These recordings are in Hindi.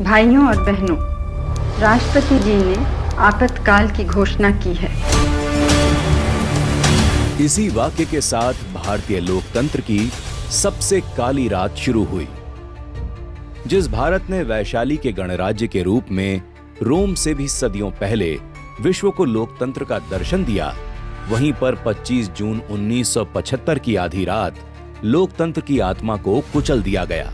भाइयों और बहनों, राष्ट्रपति जी ने आपातकाल की घोषणा की है। इसी वाक्य के साथ भारतीय लोकतंत्र की सबसे काली रात शुरू हुई। जिस भारत ने वैशाली के गणराज्य के रूप में रोम से भी सदियों पहले विश्व को लोकतंत्र का दर्शन दिया, वहीं पर 25 जून 1975 की आधी रात लोकतंत्र की आत्मा को कुचल दिया गया।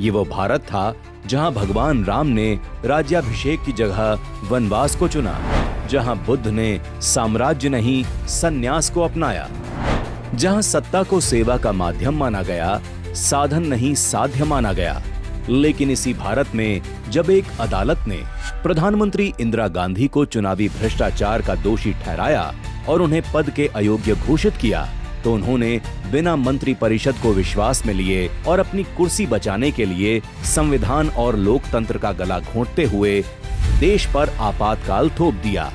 ये वो भारत था जहां भगवान राम ने राज्याभिषेक की जगह वनवास को चुना, जहां बुद्ध ने साम्राज्य नहीं संन्यास को अपनाया, जहां सत्ता को सेवा का माध्यम माना गया, साधन नहीं साध्य माना गया। लेकिन इसी भारत में जब एक अदालत ने प्रधानमंत्री इंदिरा गांधी को चुनावी भ्रष्टाचार का दोषी ठहराया और उन्हें पद के अयोग्य घोषित किया, तो उन्होंने बिना मंत्री परिषद को विश्वास में लिए और अपनी कुर्सी बचाने के लिए संविधान और लोकतंत्र का गला घोंटते हुए देश पर आपातकाल थोप दिया।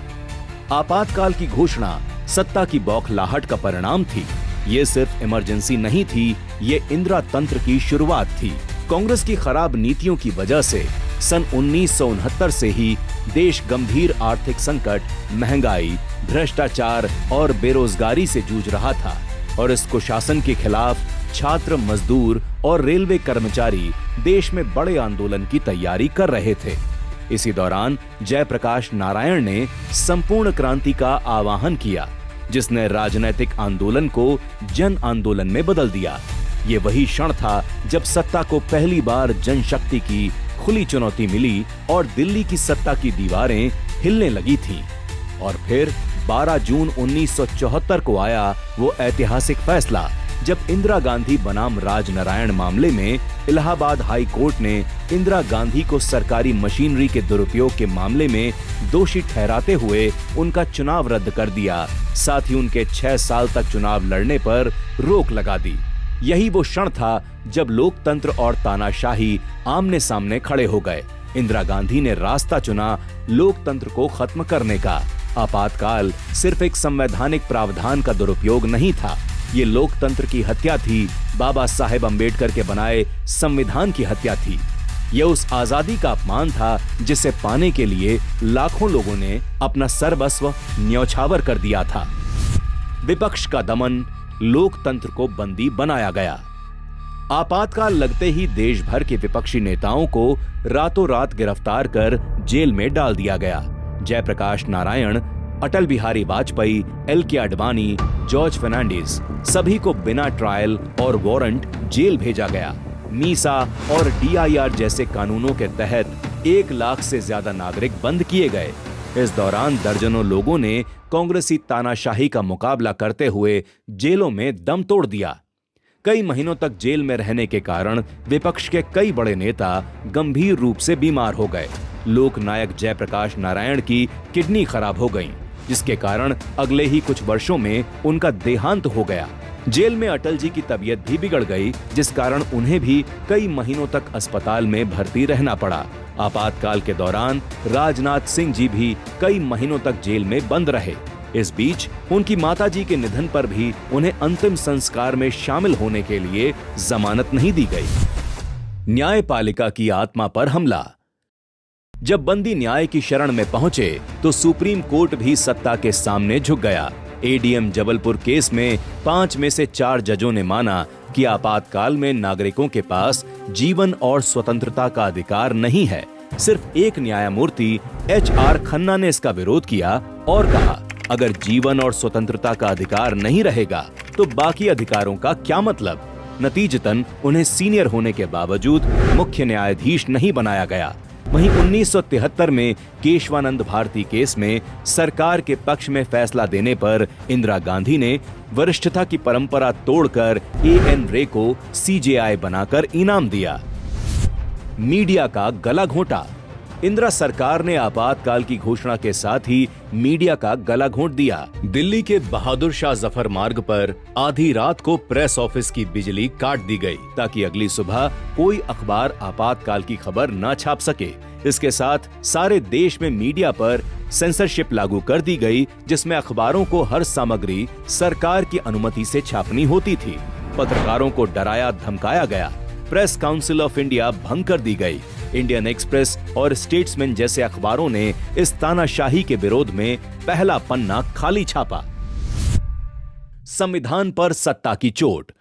आपातकाल की घोषणा सत्ता की बौखलाहट का परिणाम थी। ये सिर्फ इमरजेंसी नहीं थी, ये इंदिरा तंत्र की शुरुआत थी। कांग्रेस की खराब नीतियों की वजह से सन 1969 से ही देश गंभीर आर्थिक संकट, महंगाई, भ्रष्टाचार और बेरोजगारी से जूझ रहा था और इस कुशासन के खिलाफ छात्र, मजदूर और रेलवे कर्मचारी देश में बड़े आंदोलन की तैयारी कर रहे थे। इसी दौरान जयप्रकाश नारायण ने संपूर्ण क्रांति का आह्वान किया, जिसने राजनीतिक आंदोलन को जन आंदोलन में बदल दिया। ये वही क्षण था जब सत्ता को पहली बार जनशक्ति की खुली चुनौती मिली और दिल्ली की सत्ता की दीवारें हिलने लगी थीं। और फिर 12 जून 1974 को आया वो ऐतिहासिक फैसला, जब इंदिरा गांधी बनाम राजनारायण मामले में इलाहाबाद हाई कोर्ट ने इंदिरा गांधी को सरकारी मशीनरी के दुरुपयोग के मामले में दोषी ठहराते हुए उनका चुनाव रद्द कर दिया, साथ ही उनके 6 साल तक चुनाव लड़ने पर रोक लगा दी। यही वो क्षण था जब लोकतंत्र और तानाशाही आमने सामने खड़े हो गए। इंदिरा गांधी ने रास्ता चुना लोकतंत्र को खत्म करने का। आपातकाल सिर्फ एक संवैधानिक प्रावधान का दुरुपयोग नहीं था, ये लोकतंत्र की हत्या थी, बाबा साहेब अम्बेडकर के बनाए संविधान की हत्या थी। यह उस आजादी का अपमान था जिसे पाने के लिए लाखों लोगों ने अपना सर्वस्व न्यौछावर कर दिया था। विपक्ष का दमन, लोकतंत्र को बंदी बनाया गया। आपातकाल लगते ही देश भर के विपक्षी नेताओं को रातों रात गिरफ्तार कर जेल में डाल दिया गया। जयप्रकाश नारायण, अटल बिहारी वाजपेयी, एल.के. आडवाणी, जॉर्ज फर्नांडिस, सभी को बिना ट्रायल और वारंट जेल भेजा गया। मीसा और DIR जैसे कानूनों के तहत 1 लाख से ज्यादा नागरिक बंद किए गए। इस दौरान दर्जनों लोगों ने कांग्रेसी तानाशाही का मुकाबला करते हुए जेलों में दम तोड़ दिया। कई महीनों तक जेल में रहने के कारण विपक्ष के कई बड़े नेता गंभीर रूप से बीमार हो गए। लोकनायक जयप्रकाश नारायण की किडनी खराब हो गई, जिसके कारण अगले ही कुछ वर्षों में उनका देहांत हो गया। जेल में अटल जी की तबीयत भी बिगड़ गई, जिस कारण उन्हें भी कई महीनों तक अस्पताल में भर्ती रहना पड़ा। आपातकाल के दौरान राजनाथ सिंह जी भी कई महीनों तक जेल में बंद रहे। इस बीच उनकी माताजी के निधन पर भी उन्हें अंतिम संस्कार में शामिल होने के लिए जमानत नहीं दी गई। न्यायपालिका की आत्मा पर हमला। जब बंदी न्याय की शरण में पहुंचे तो सुप्रीम कोर्ट भी सत्ता के सामने झुक गया। ADM जबलपुर केस में 5 में से 4 जजों ने माना कि आपातकाल में नागरिकों के पास जीवन और स्वतंत्रता का अधिकार नहीं है। सिर्फ एक न्यायमूर्ति HR खन्ना ने इसका विरोध किया और कहा, अगर जीवन और स्वतंत्रता का अधिकार नहीं रहेगा तो बाकी अधिकारों का क्या मतलब। नतीजतन उन्हें सीनियर होने के बावजूद मुख्य न्यायाधीश नहीं बनाया गया। वहीं 1973 में केशवानंद भारती केस में सरकार के पक्ष में फैसला देने पर इंदिरा गांधी ने वरिष्ठता की परंपरा तोड़कर AN रे को CJI बनाकर इनाम दिया। मीडिया का गला घोंटा। इंदिरा सरकार ने आपातकाल की घोषणा के साथ ही मीडिया का गला घोंट दिया। दिल्ली के बहादुर शाह जफर मार्ग पर आधी रात को प्रेस ऑफिस की बिजली काट दी गई ताकि अगली सुबह कोई अखबार आपातकाल की खबर न छाप सके। इसके साथ सारे देश में मीडिया पर सेंसरशिप लागू कर दी गई, जिसमें अखबारों को हर सामग्री सरकार की अनुमति से छापनी होती थी। पत्रकारों को डराया धमकाया गया। प्रेस काउंसिल ऑफ इंडिया भंग कर दी गई। इंडियन एक्सप्रेस और स्टेट्समैन जैसे अखबारों ने इस तानाशाही के विरोध में पहला पन्ना खाली छापा। संविधान पर सत्ता की चोट।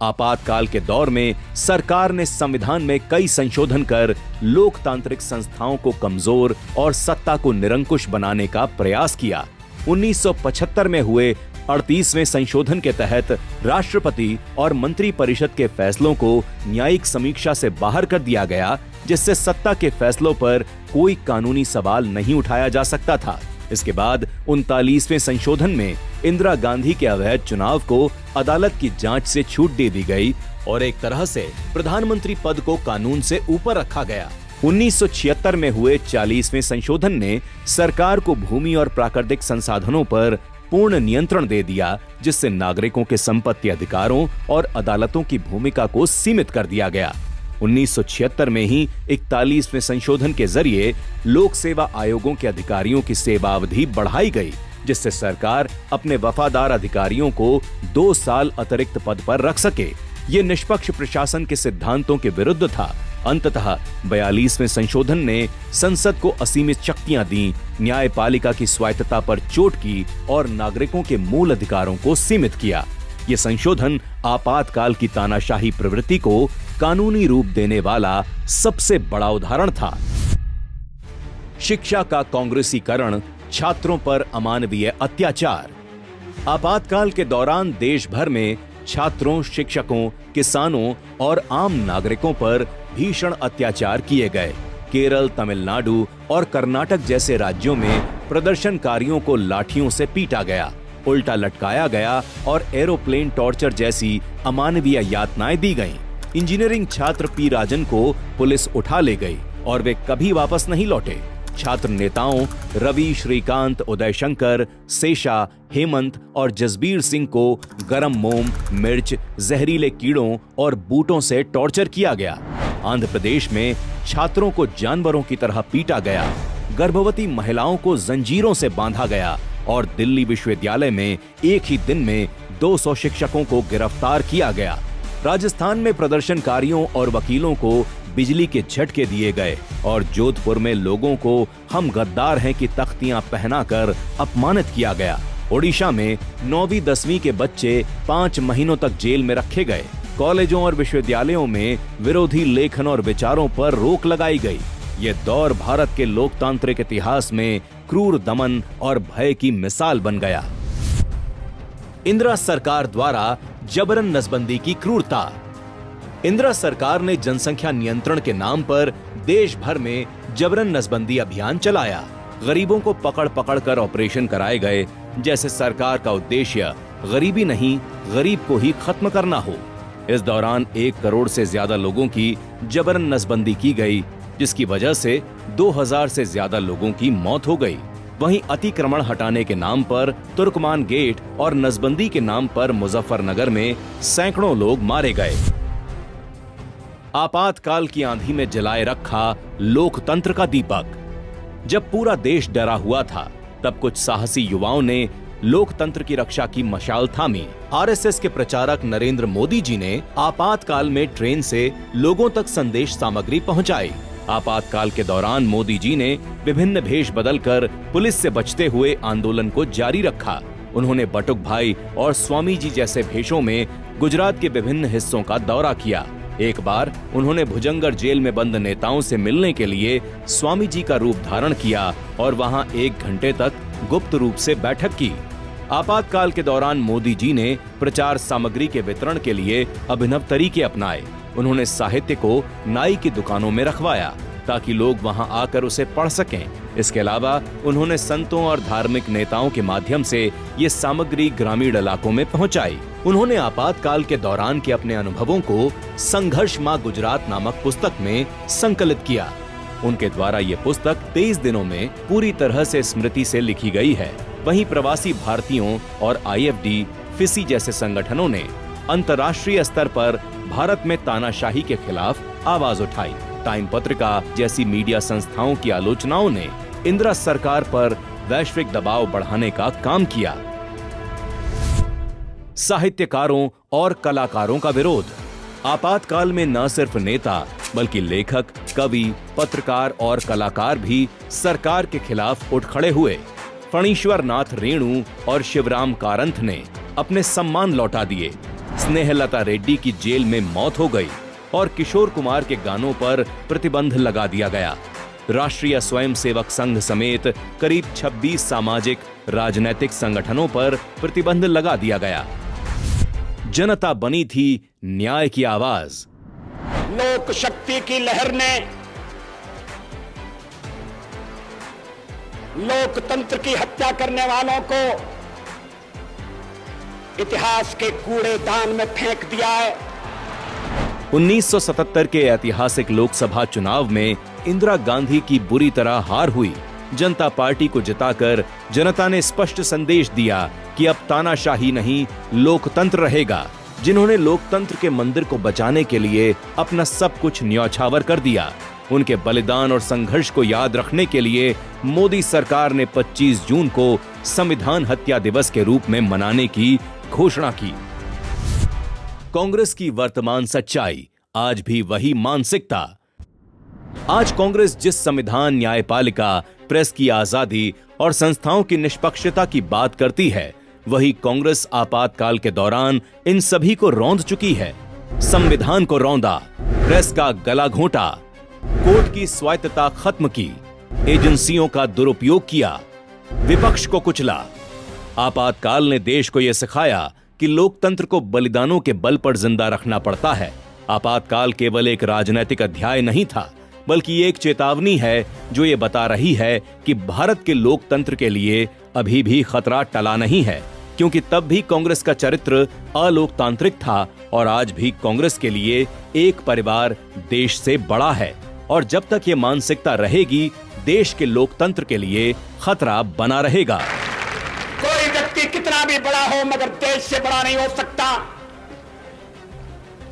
आपातकाल के दौर में सरकार ने संविधान में कई संशोधन कर लोकतांत्रिक संस्थाओं को कमजोर और सत्ता को निरंकुश बनाने का प्रयास किया। 1975 में हुए 38वें संशोधन के तहत राष्ट्रपति और मंत्रिपरिषद के फैसलों को न्यायिक समीक्षा से बाहर कर दिया गया, जिससे सत्ता के फैसलों पर कोई कानूनी सवाल नहीं उठाया जा सकता था। इसके बाद 39वें संशोधन में इंदिरा गांधी के अवैध चुनाव को अदालत की जांच से छूट दे दी गई और एक तरह से प्रधानमंत्री पद को कानून से ऊपर रखा गया। 1976 में हुए 40वें संशोधन ने सरकार को भूमि और प्राकृतिक संसाधनों पर पूर्ण नियंत्रण दे दिया, जिससे नागरिकों के संपत्ति अधिकारों और अदालतों की भूमिका को सीमित कर दिया गया। 1976 में ही 41वें संशोधन के जरिए लोक सेवा आयोगों के अधिकारियों की सेवा अवधि बढ़ाई गई, जिससे सरकार अपने वफादार अधिकारियों को 2 साल अतिरिक्त पद पर रख सके। ये निष्पक्ष प्रशासन के सिद्धांतों के विरुद्ध था। अंततः 42वें संशोधन ने संसद को असीमित शक्तियां दी, न्यायपालिका की स्वायत्तता पर चोट की और नागरिकों के मूल अधिकारों को सीमित किया। ये संशोधन आपातकाल की तानाशाही प्रवृत्ति को कानूनी रूप देने वाला सबसे बड़ा उदाहरण था। शिक्षा का कांग्रेसीकरण, छात्रों पर अमानवीय अत्याचार। आपातकाल के दौरान देश भर में छात्रों, शिक्षकों, किसानों और आम नागरिकों पर भीषण अत्याचार किए गए। केरल, तमिलनाडु और कर्नाटक जैसे राज्यों में प्रदर्शनकारियों को लाठियों से पीटा गया, उल्टा लटकाया गया और एरोप्लेन टॉर्चर जैसी अमानवीय यातनाएं दी गईं। इंजीनियरिंग छात्र पी राजन को पुलिस उठा ले गई और वे कभी वापस नहीं लौटे। छात्र नेताओं रवि, श्रीकांत, उदय शंकर, शेषा, हेमंत और जसबीर सिंह को गरम मोम, मिर्च, जहरीले कीड़ों और बूटों से टॉर्चर किया गया। आंध्र प्रदेश में छात्रों को जानवरों की तरह पीटा गया, गर्भवती महिलाओं को जंजीरों से बांधा गया और दिल्ली विश्वविद्यालय में एक ही दिन में 200 शिक्षकों को गिरफ्तार किया गया। राजस्थान में प्रदर्शनकारियों और वकीलों को बिजली के झटके दिए गए और जोधपुर में लोगों को हम गद्दार हैं की तख्तियां पहनाकर अपमानित किया गया। ओडिशा में 9वीं 10वीं के बच्चे 5 महीनों तक जेल में रखे गए। कॉलेजों और विश्वविद्यालयों में विरोधी लेखन और विचारों पर रोक लगाई गई। ये दौर भारत के लोकतांत्रिक इतिहास में क्रूर दमन और भय की मिसाल बन गया। इंदिरा सरकार द्वारा जबरन नसबंदी की क्रूरता। इंदिरा सरकार ने जनसंख्या नियंत्रण के नाम पर देश भर में जबरन नसबंदी अभियान चलाया। गरीबों को पकड़ पकड़ कर ऑपरेशन कराए गए, जैसे सरकार का उद्देश्य गरीबी नहीं, गरीब को ही खत्म करना हो। इस दौरान 1 करोड़ से ज्यादा लोगों की जबरन नसबंदी की गई, जिसकी वजह से 2000 से ज्यादा लोगों की मौत हो गई। वहीं अतिक्रमण हटाने के नाम पर तुर्कमान गेट और नसबंदी के नाम पर मुजफ्फरनगर में सैकड़ों लोग मारे गए। आपातकाल की आंधी में जलाए रखा लोकतंत्र का दीपक। जब पूरा देश डरा हुआ था, तब कुछ साहसी युवाओं ने लोकतंत्र की रक्षा की मशाल थामी। आरएसएस के प्रचारक नरेंद्र मोदी जी ने आपातकाल में ट्रेन से लोगों तक संदेश सामग्री पहुंचाई। आपातकाल के दौरान मोदी जी ने विभिन्न भेष बदलकर पुलिस से बचते हुए आंदोलन को जारी रखा। उन्होंने बटुक भाई और स्वामी जी जैसे भेषों में गुजरात के विभिन्न हिस्सों का दौरा किया। एक बार उन्होंने भुजंगर जेल में बंद नेताओं से मिलने के लिए स्वामी जी का रूप धारण किया और वहां 1 घंटे तक गुप्त रूप से बैठक की। आपातकाल के दौरान मोदी जी ने प्रचार सामग्री के वितरण के लिए अभिनव तरीके अपनाए। उन्होंने साहित्य को नाई की दुकानों में रखवाया ताकि लोग वहां आकर उसे पढ़ सकें। इसके अलावा उन्होंने संतों और धार्मिक नेताओं के माध्यम से ये सामग्री ग्रामीण इलाकों में पहुंचाई। उन्होंने आपातकाल के दौरान के अपने अनुभवों को संघर्ष मां गुजरात नामक पुस्तक में संकलित किया। उनके द्वारा ये पुस्तक 23 दिनों में पूरी तरह से स्मृति से लिखी गई है। वहीं प्रवासी भारतीयों और आईएफडी, फिसी जैसे संगठनों ने अंतर्राष्ट्रीय स्तर पर भारत में तानाशाही के खिलाफ आवाज उठाई। टाइम पत्रिका जैसी मीडिया संस्थाओं की आलोचनाओं ने इंदिरा सरकार पर वैश्विक दबाव बढ़ाने का काम किया। साहित्यकारों और कलाकारों का विरोध। आपातकाल में न सिर्फ नेता बल्कि लेखक, कवि, पत्रकार और कलाकार भी सरकार के खिलाफ उठ खड़े हुए। फणीश्वर नाथ रेणु और शिवराम कारंथ ने अपने सम्मान लौटा दिए। स्नेहलता रेड्डी की जेल में मौत हो गई और किशोर कुमार के गानों पर प्रतिबंध लगा दिया गया। राष्ट्रीय स्वयंसेवक संघ समेत करीब 26 सामाजिक राजनैतिक संगठनों पर प्रतिबंध लगा दिया गया। जनता बनी थी न्याय की आवाज। लोक शक्ति की लहर ने लोकतंत्र की हत्या करने वालों को इतिहास के कूड़ेदान में फेंक दिया है। 1977 के ऐतिहासिक लोकसभा चुनाव में इंदिरा गांधी की बुरी तरह हार हुई। जनता पार्टी को जिताकर जनता ने स्पष्ट संदेश दिया कि अब तानाशाही नहीं, लोकतंत्र रहेगा। जिन्होंने लोकतंत्र के मंदिर को बचाने के लिए अपना सब कुछ न्यौछावर कर दिया। उनके बलिदान और संघर्ष को याद रखने के लिए मोदी सरकार ने 25 जून को संविधान हत्या दिवस के रूप में मनाने की घोषणा की। कांग्रेस की वर्तमान सच्चाई, आज भी वही मानसिकता। आज कांग्रेस जिस संविधान, न्यायपालिका, प्रेस की आजादी और संस्थाओं की निष्पक्षता की बात करती है, वही कांग्रेस आपातकाल के दौरान इन सभी को रौंद चुकी है। संविधान को रौंदा, प्रेस का गला घोंटा, कोर्ट की स्वायत्तता खत्म की, एजेंसियों का दुरुपयोग किया, विपक्ष को कुचला। आपातकाल ने देश को यह सिखाया कि लोकतंत्र को बलिदानों के बल पर जिंदा रखना पड़ता है। आपातकाल केवल एक राजनीतिक अध्याय नहीं था, बल्कि एक चेतावनी है जो ये बता रही है कि भारत के लोकतंत्र के लिए अभी भी खतरा टला नहीं है, क्योंकि तब भी कांग्रेस का चरित्र अलोकतांत्रिक था और आज भी कांग्रेस के लिए एक परिवार देश से बड़ा है। और जब तक ये मानसिकता रहेगी, देश के लोकतंत्र के लिए खतरा बना रहेगा। कोई व्यक्ति कितना भी बड़ा हो मगर देश से बड़ा नहीं हो सकता।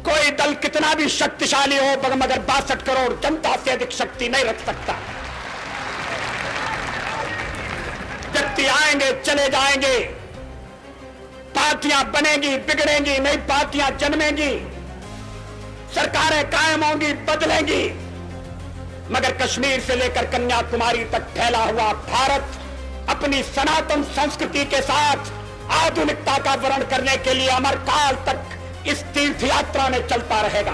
कोई दल कितना भी शक्तिशाली हो मगर 62 करोड़ जनता से अधिक शक्ति नहीं रख सकता। व्यक्ति आएंगे, चले जाएंगे, पार्टियां बनेंगी, बिगड़ेंगी, नई पार्टियां जन्मेंगी, सरकारें कायम होंगी, बदलेंगी, मगर कश्मीर से लेकर कन्याकुमारी तक फैला हुआ भारत अपनी सनातन संस्कृति के साथ आधुनिकता का वर्ण करने के लिए अमर काल तक इस तीर्थ यात्रा में चलता रहेगा।